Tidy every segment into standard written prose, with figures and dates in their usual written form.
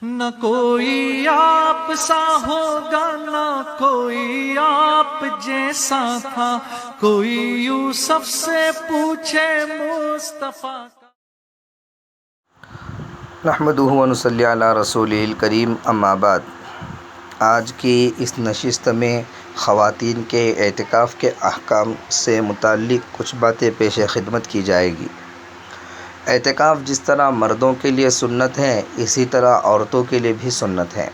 نہ کوئی آپ سا ہوگا نہ کوئی آپ جیسا تھا، کوئی یوسف سے پوچھے مصطفیٰ کا۔ نحمدہ و نصلی علی رسولہ الکریم، اما بعد۔ آج کی اس نشست میں خواتین کے اعتکاف کے احکام سے متعلق کچھ باتیں پیش خدمت کی جائے گی۔ اعتکاف جس طرح مردوں کے لیے سنت ہے، اسی طرح عورتوں کے لیے بھی سنت ہے۔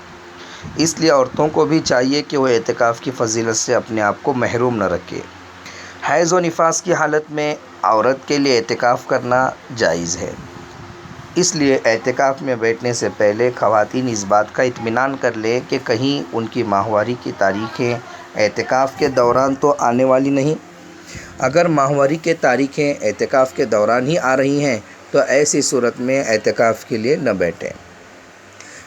اس لیے عورتوں کو بھی چاہیے کہ وہ اعتکاف کی فضیلت سے اپنے آپ کو محروم نہ رکھے۔ حیض و نفاس کی حالت میں عورت کے لیے اعتکاف کرنا جائز ہے۔ اس لیے اعتکاف میں بیٹھنے سے پہلے خواتین اس بات کا اطمینان کر لیں کہ کہیں ان کی ماہواری کی تاریخیں اعتکاف کے دوران تو آنے والی نہیں۔ اگر ماہواری کے تاریخیں اعتکاف کے دوران ہی آ رہی ہیں تو ایسی صورت میں اعتکاف کے لیے نہ بیٹھیں۔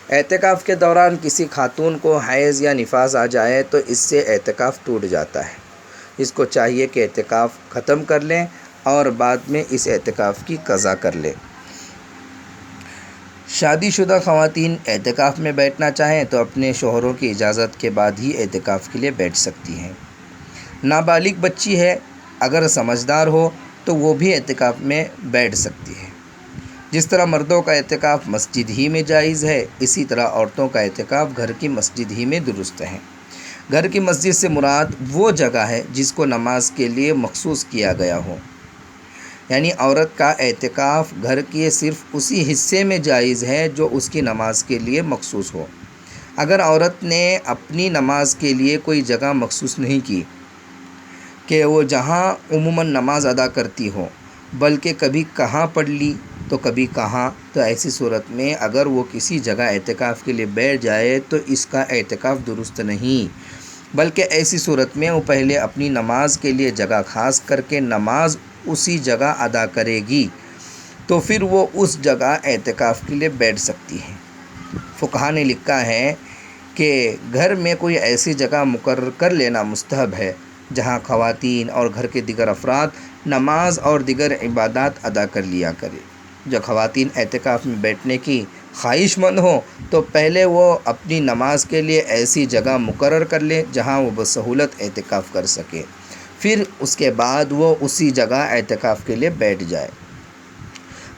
اعتکاف کے دوران کسی خاتون کو حیض یا نفاس آ جائے تو اس سے اعتکاف ٹوٹ جاتا ہے۔ اس کو چاہیے کہ اعتکاف ختم کر لیں اور بعد میں اس اعتکاف کی قضا کر لیں۔ شادی شدہ خواتین اعتکاف میں بیٹھنا چاہیں تو اپنے شوہروں کی اجازت کے بعد ہی اعتکاف کے لیے بیٹھ سکتی ہیں۔ نابالغ بچی ہے، اگر سمجھدار ہو تو وہ بھی اعتکاف میں بیٹھ سکتی ہے۔ جس طرح مردوں کا اعتکاف مسجد ہی میں جائز ہے، اسی طرح عورتوں کا اعتکاف گھر کی مسجد ہی میں درست ہے۔ گھر کی مسجد سے مراد وہ جگہ ہے جس کو نماز کے لیے مخصوص کیا گیا ہو، یعنی عورت کا اعتکاف گھر کے صرف اسی حصے میں جائز ہے جو اس کی نماز کے لیے مخصوص ہو۔ اگر عورت نے اپنی نماز کے لیے کوئی جگہ مخصوص نہیں کی کہ وہ جہاں عموماً نماز ادا کرتی ہو، بلکہ کبھی کہاں پڑھ لی تو کبھی کہاں، تو ایسی صورت میں اگر وہ کسی جگہ اعتکاف کے لیے بیٹھ جائے تو اس کا اعتکاف درست نہیں، بلکہ ایسی صورت میں وہ پہلے اپنی نماز کے لیے جگہ خاص کر کے نماز اسی جگہ ادا کرے گی، تو پھر وہ اس جگہ اعتکاف کے لیے بیٹھ سکتی ہے۔ فقہا نے لکھا ہے کہ گھر میں کوئی ایسی جگہ مقرر کر لینا مستحب ہے جہاں خواتین اور گھر کے دیگر افراد نماز اور دیگر عبادات ادا کر لیا کرے۔ جو خواتین اعتکاف میں بیٹھنے کی خواہش مند ہوں تو پہلے وہ اپنی نماز کے لیے ایسی جگہ مقرر کر لیں جہاں وہ بسہولت اعتکاف کر سکے، پھر اس کے بعد وہ اسی جگہ اعتکاف کے لیے بیٹھ جائے۔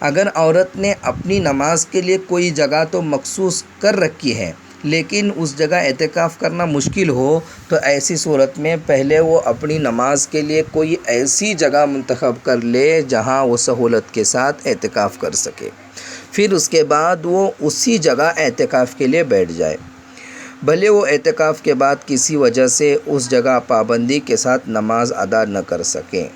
اگر عورت نے اپنی نماز کے لیے کوئی جگہ تو مخصوص کر رکھی ہے لیکن اس جگہ اعتکاف کرنا مشکل ہو تو ایسی صورت میں پہلے وہ اپنی نماز کے لیے کوئی ایسی جگہ منتخب کر لے جہاں وہ سہولت کے ساتھ اعتکاف کر سکے، پھر اس کے بعد وہ اسی جگہ اعتکاف کے لیے بیٹھ جائے، بھلے وہ اعتکاف کے بعد کسی وجہ سے اس جگہ پابندی کے ساتھ نماز ادا نہ کر سکیں۔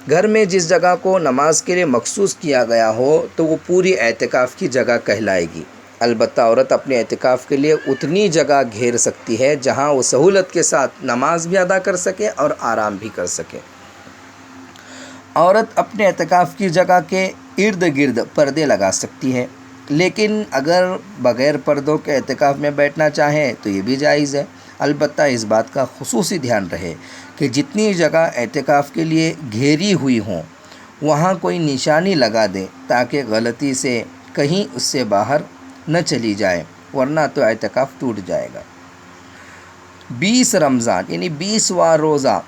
گھر میں جس جگہ کو نماز کے لیے مخصوص کیا گیا ہو تو وہ پوری اعتکاف کی جگہ کہلائے گی۔ البتہ عورت اپنے اعتکاف کے لیے اتنی جگہ گھیر سکتی ہے جہاں وہ سہولت کے ساتھ نماز بھی ادا کر سکے اور آرام بھی کر سکے۔ عورت اپنے اعتکاف کی جگہ کے ارد گرد پردے لگا سکتی ہے، لیکن اگر بغیر پردوں کے اعتکاف میں بیٹھنا چاہیں تو یہ بھی جائز ہے۔ البتہ اس بات کا خصوصی دھیان رہے کہ جتنی جگہ اعتکاف کے لیے گھیری ہوئی ہوں وہاں کوئی نشانی لگا دیں تاکہ غلطی سے کہیں اس سے باہر نہ چلی جائے، ورنہ تو اعتکاف ٹوٹ جائے گا۔ 20 رمضان یعنی 20واں روزہ،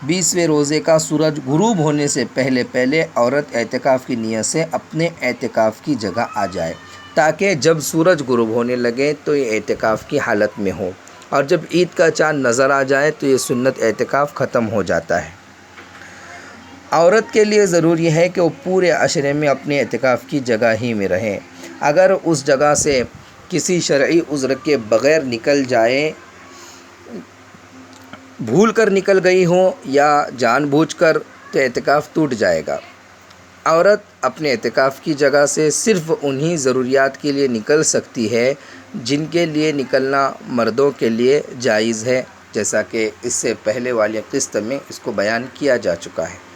20ویں روزے کا سورج غروب ہونے سے پہلے پہلے عورت اعتکاف کی نیت سے اپنے اعتکاف کی جگہ آ جائے تاکہ جب سورج غروب ہونے لگے تو یہ اعتکاف کی حالت میں ہو، اور جب عید کا چاند نظر آ جائے تو یہ سنت اعتکاف ختم ہو جاتا ہے۔ عورت کے لیے ضروری ہے کہ وہ پورے عشرے میں اپنے اعتکاف کی جگہ ہی میں رہیں۔ اگر اس جگہ سے کسی شرعی عذر کے بغیر نکل جائے، بھول کر نکل گئی ہوں یا جان بوجھ کر، تو اعتکاف ٹوٹ جائے گا۔ عورت اپنے اعتکاف کی جگہ سے صرف انہی ضروریات کے لیے نکل سکتی ہے جن کے لیے نکلنا مردوں کے لیے جائز ہے، جیسا کہ اس سے پہلے والی قسط میں اس کو بیان کیا جا چکا ہے۔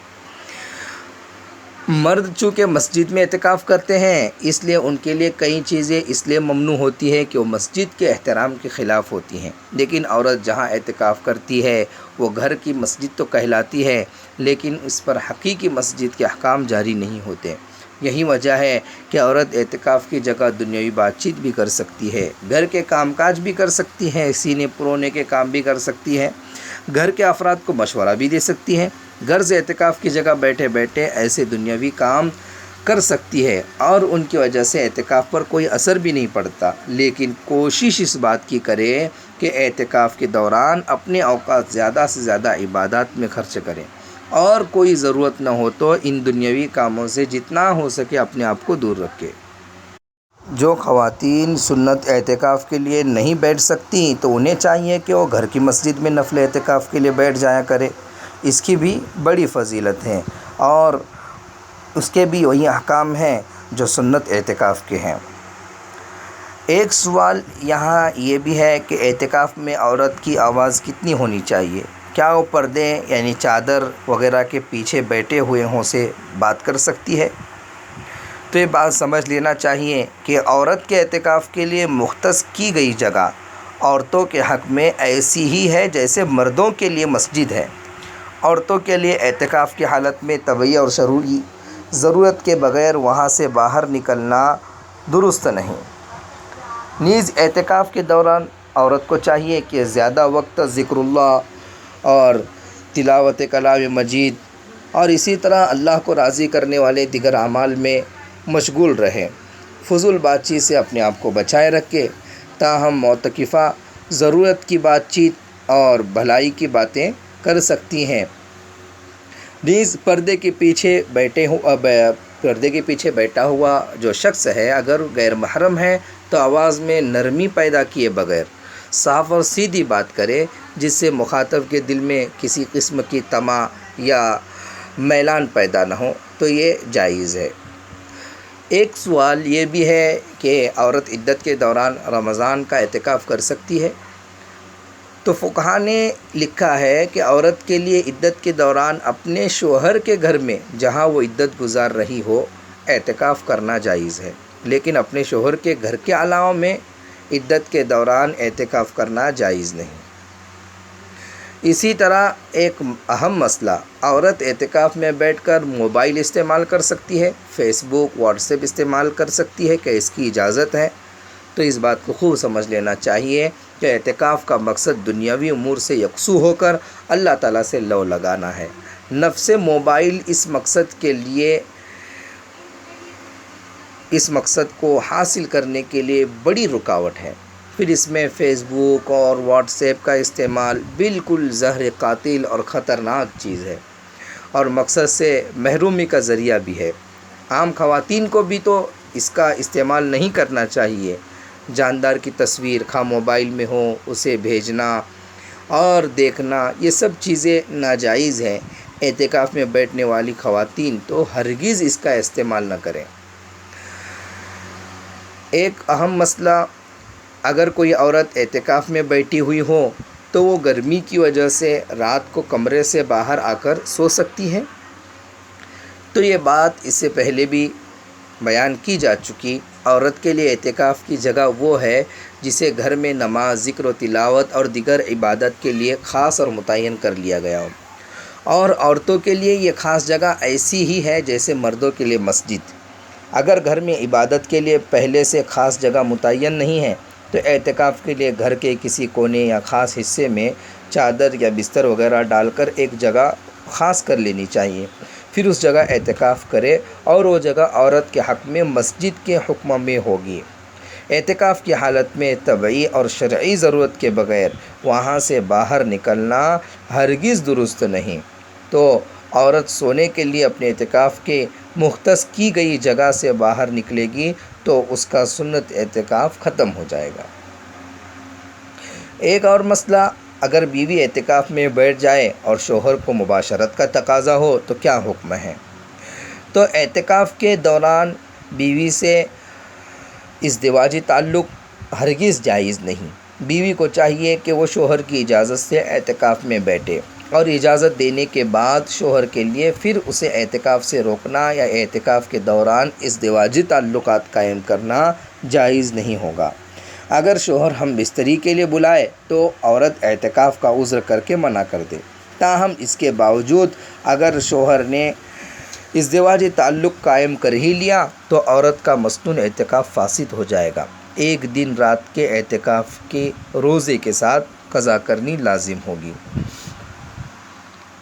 مرد چونکہ مسجد میں اعتکاف کرتے ہیں اس لیے ان کے لیے کئی چیزیں اس لیے ممنوع ہوتی ہے کہ وہ مسجد کے احترام کے خلاف ہوتی ہیں، لیکن عورت جہاں اعتکاف کرتی ہے وہ گھر کی مسجد تو کہلاتی ہے لیکن اس پر حقیقی مسجد کے احکام جاری نہیں ہوتے۔ یہی وجہ ہے کہ عورت اعتکاف کی جگہ دنیاوی بات چیت بھی کر سکتی ہے، گھر کے کام کاج بھی کر سکتی ہے، سینے پرونے کے کام بھی کر سکتی ہے، گھر کے افراد کو مشورہ بھی دے سکتی ہے، گھر سے اعتکاف کی جگہ بیٹھے بیٹھے ایسے دنیاوی کام کر سکتی ہے اور ان کی وجہ سے اعتکاف پر کوئی اثر بھی نہیں پڑتا۔ لیکن کوشش اس بات کی کرے کہ اعتکاف کے دوران اپنے اوقات زیادہ سے زیادہ عبادات میں خرچ کریں اور کوئی ضرورت نہ ہو تو ان دنیاوی کاموں سے جتنا ہو سکے اپنے آپ کو دور رکھے۔ جو خواتین سنت اعتکاف کے لیے نہیں بیٹھ سکتی تو انہیں چاہیے کہ وہ گھر کی مسجد میں نفل اعتکاف کے لیے بیٹھ جایا کرے، اس کی بھی بڑی فضیلت ہے اور اس کے بھی وہی احکام ہیں جو سنت اعتکاف کے ہیں۔ ایک سوال یہاں یہ بھی ہے کہ اعتکاف میں عورت کی آواز کتنی ہونی چاہیے؟ کیا وہ پردے یعنی چادر وغیرہ کے پیچھے بیٹھے ہوئے ہوں سے بات کر سکتی ہے؟ تو یہ بات سمجھ لینا چاہیے کہ عورت کے اعتکاف کے لیے مختص کی گئی جگہ عورتوں کے حق میں ایسی ہی ہے جیسے مردوں کے لیے مسجد ہے۔ عورتوں کے لیے اعتکاف کی حالت میں طبعی اور شرعی ضرورت کے بغیر وہاں سے باہر نکلنا درست نہیں۔ نیز اعتکاف کے دوران عورت کو چاہیے کہ زیادہ وقت ذکر اللہ اور تلاوت کلام مجید اور اسی طرح اللہ کو راضی کرنے والے دیگر اعمال میں مشغول رہے، فضول بات چیت سے اپنے آپ کو بچائے رکھے، تاہم معتکفہ ضرورت کی بات چیت اور بھلائی کی باتیں کر سکتی ہیں۔ نیز پردے کے پیچھے بیٹھا ہوا جو شخص ہے اگر غیر محرم ہے تو آواز میں نرمی پیدا کیے بغیر صاف اور سیدھی بات کرے جس سے مخاطب کے دل میں کسی قسم کی طمع یا میلان پیدا نہ ہو تو یہ جائز ہے۔ ایک سوال یہ بھی ہے کہ عورت عدت کے دوران رمضان کا اعتکاف کر سکتی ہے؟ تو فقہا نے لکھا ہے کہ عورت کے لیے عدت کے دوران اپنے شوہر کے گھر میں جہاں وہ عدت گزار رہی ہو اعتکاف کرنا جائز ہے، لیکن اپنے شوہر کے گھر کے علاوہ میں عدت کے دوران اعتکاف کرنا جائز نہیں۔ اسی طرح ایک اہم مسئلہ، عورت اعتکاف میں بیٹھ کر موبائل استعمال کر سکتی ہے، فیس بک، واٹس ایپ استعمال کر سکتی ہے، کہ اس کی اجازت ہے؟ تو اس بات کو خوب سمجھ لینا چاہیے کہ اعتکاف کا مقصد دنیاوی امور سے یکسو ہو کر اللہ تعالیٰ سے لو لگانا ہے۔ نفس موبائل اس مقصد کو حاصل کرنے کے لیے بڑی رکاوٹ ہے۔ پھر اس میں فیس بک اور واٹس ایپ کا استعمال بالکل زہر قاتل اور خطرناک چیز ہے اور مقصد سے محرومی کا ذریعہ بھی ہے۔ عام خواتین کو بھی تو اس کا استعمال نہیں کرنا چاہیے۔ جاندار کی تصویر خواہ موبائل میں ہو اسے بھیجنا اور دیکھنا یہ سب چیزیں ناجائز ہیں۔ اعتکاف میں بیٹھنے والی خواتین تو ہرگز اس کا استعمال نہ کریں۔ ایک اہم مسئلہ، اگر کوئی عورت اعتکاف میں بیٹھی ہوئی ہو تو وہ گرمی کی وجہ سے رات کو کمرے سے باہر آ کر سو سکتی ہے؟ تو یہ بات اس سے پہلے بھی بیان کی جا چکی۔ عورت کے لیے اعتکاف کی جگہ وہ ہے جسے گھر میں نماز، ذکر و تلاوت اور دیگر عبادت کے لیے خاص اور متعین کر لیا گیا ہو، اور عورتوں کے لیے یہ خاص جگہ ایسی ہی ہے جیسے مردوں کے لیے مسجد۔ اگر گھر میں عبادت کے لیے پہلے سے خاص جگہ متعین نہیں ہے تو اعتکاف کے لیے گھر کے کسی کونے یا خاص حصے میں چادر یا بستر وغیرہ ڈال کر ایک جگہ خاص کر لینی چاہیے، پھر اس جگہ اعتکاف کرے اور وہ جگہ عورت کے حق میں مسجد کے حکم میں ہوگی۔ اعتکاف کی حالت میں طبعی اور شرعی ضرورت کے بغیر وہاں سے باہر نکلنا ہرگز درست نہیں۔ تو عورت سونے کے لیے اپنے اعتکاف کے مختص کی گئی جگہ سے باہر نکلے گی تو اس کا سنت اعتکاف ختم ہو جائے گا۔ ایک اور مسئلہ، اگر بیوی اعتکاف میں بیٹھ جائے اور شوہر کو مباشرت کا تقاضا ہو تو کیا حکم ہے؟ تو اعتکاف کے دوران بیوی سے ازدواجی تعلق ہرگز جائز نہیں۔ بیوی کو چاہیے کہ وہ شوہر کی اجازت سے اعتکاف میں بیٹھے اور اجازت دینے کے بعد شوہر کے لیے پھر اسے اعتکاف سے روکنا یا اعتکاف کے دوران ازدواجی تعلقات قائم کرنا جائز نہیں ہوگا۔ اگر شوہر ہم بستری کے لیے بلائے تو عورت اعتکاف کا عذر کر کے منع کر دے، تاہم اس کے باوجود اگر شوہر نے ازدواجی تعلق قائم کر ہی لیا تو عورت کا مصنون اعتکاف فاسد ہو جائے گا۔ ایک دن رات کے اعتکاف کے روزے کے ساتھ قضا کرنی لازم ہوگی۔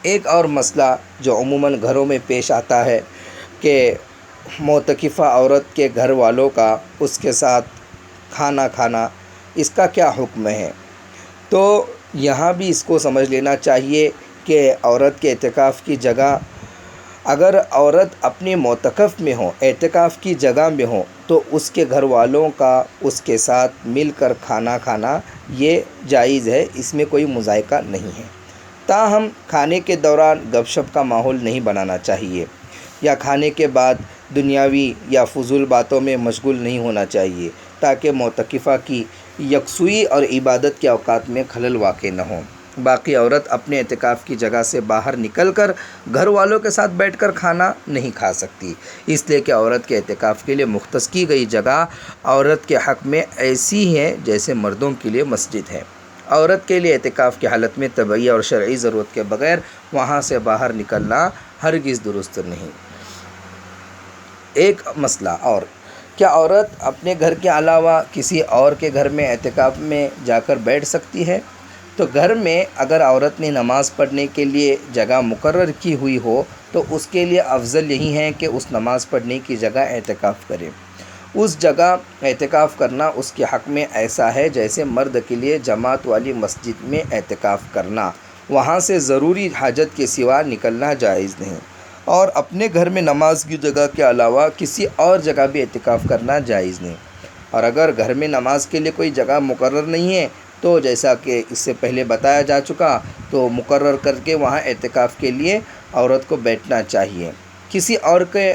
ایک اور مسئلہ جو عموماً گھروں میں پیش آتا ہے کہ معتکفہ عورت کے گھر والوں کا اس کے ساتھ کھانا کھانا، اس کا کیا حکم ہے؟ تو یہاں بھی اس کو سمجھ لینا چاہیے کہ عورت کے اعتکاف کی جگہ، اگر عورت اپنے معتکف میں ہو، اعتکاف کی جگہ میں ہو، تو اس کے گھر والوں کا اس کے ساتھ مل کر کھانا کھانا یہ جائز ہے، اس میں کوئی مذائقہ نہیں ہے۔ تاہم کھانے کے دوران گپ شپ کا ماحول نہیں بنانا چاہیے، یا کھانے کے بعد دنیاوی یا فضول باتوں میں مشغول نہیں ہونا چاہیے، تاکہ معتکفہ کی یکسوئی اور عبادت کے اوقات میں خلل واقع نہ ہو۔ باقی عورت اپنے اعتکاف کی جگہ سے باہر نکل کر گھر والوں کے ساتھ بیٹھ کر کھانا نہیں کھا سکتی، اس لیے کہ عورت کے اعتکاف کے لیے مختص کی گئی جگہ عورت کے حق میں ایسی ہے جیسے مردوں کے لیے مسجد ہے۔ عورت کے لیے اعتکاف کی حالت میں طبعی اور شرعی ضرورت کے بغیر وہاں سے باہر نکلنا ہرگز درست نہیں۔ ایک مسئلہ اور، کیا عورت اپنے گھر کے علاوہ کسی اور کے گھر میں اعتکاف میں جا کر بیٹھ سکتی ہے؟ تو گھر میں اگر عورت نے نماز پڑھنے کے لیے جگہ مقرر کی ہوئی ہو تو اس کے لیے افضل یہی ہے کہ اس نماز پڑھنے کی جگہ اعتکاف کرے۔ اس جگہ اعتکاف کرنا اس کے حق میں ایسا ہے جیسے مرد کے لیے جماعت والی مسجد میں اعتکاف کرنا، وہاں سے ضروری حاجت کے سوا نکلنا جائز نہیں، اور اپنے گھر میں نماز کی جگہ کے علاوہ کسی اور جگہ بھی اعتکاف کرنا جائز نہیں۔ اور اگر گھر میں نماز کے لیے کوئی جگہ مقرر نہیں ہے تو جیسا کہ اس سے پہلے بتایا جا چکا، تو مقرر کر کے وہاں اعتکاف کے لیے عورت کو بیٹھنا چاہیے۔ کسی اور کے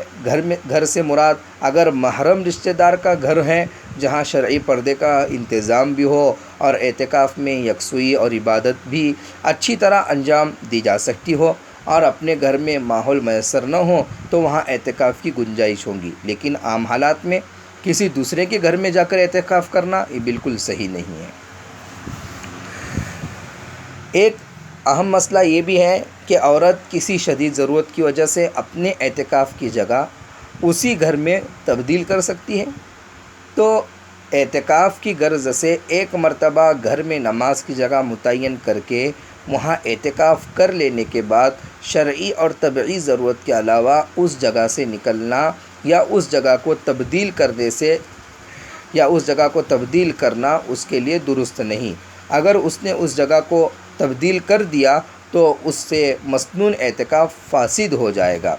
گھر سے مراد اگر محرم رشتہ دار کا گھر ہے جہاں شرعی پردے کا انتظام بھی ہو اور اعتکاف میں یکسوئی اور عبادت بھی اچھی طرح انجام دی جا سکتی ہو، اور اپنے گھر میں ماحول میسر نہ ہو تو وہاں اعتکاف کی گنجائش ہوگی، لیکن عام حالات میں کسی دوسرے کے گھر میں جا کر اعتکاف کرنا یہ بالکل صحیح نہیں ہے۔ ایک اہم مسئلہ یہ بھی ہے کہ عورت کسی شدید ضرورت کی وجہ سے اپنے اعتکاف کی جگہ اسی گھر میں تبدیل کر سکتی ہے۔ تو اعتکاف کی غرض سے ایک مرتبہ گھر میں نماز کی جگہ متعین کر کے وہاں اعتکاف کر لینے کے بعد شرعی اور طبعی ضرورت کے علاوہ اس جگہ سے نکلنا یا اس جگہ کو تبدیل کرنا اس کے لیے درست نہیں۔ اگر اس نے اس جگہ کو تبدیل کر دیا تو اس سے مسنون اعتکاف فاسد ہو جائے گا۔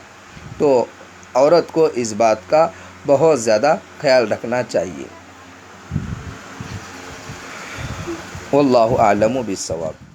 تو عورت کو اس بات کا بہت زیادہ خیال رکھنا چاہیے۔ واللہ اعلم بالصواب۔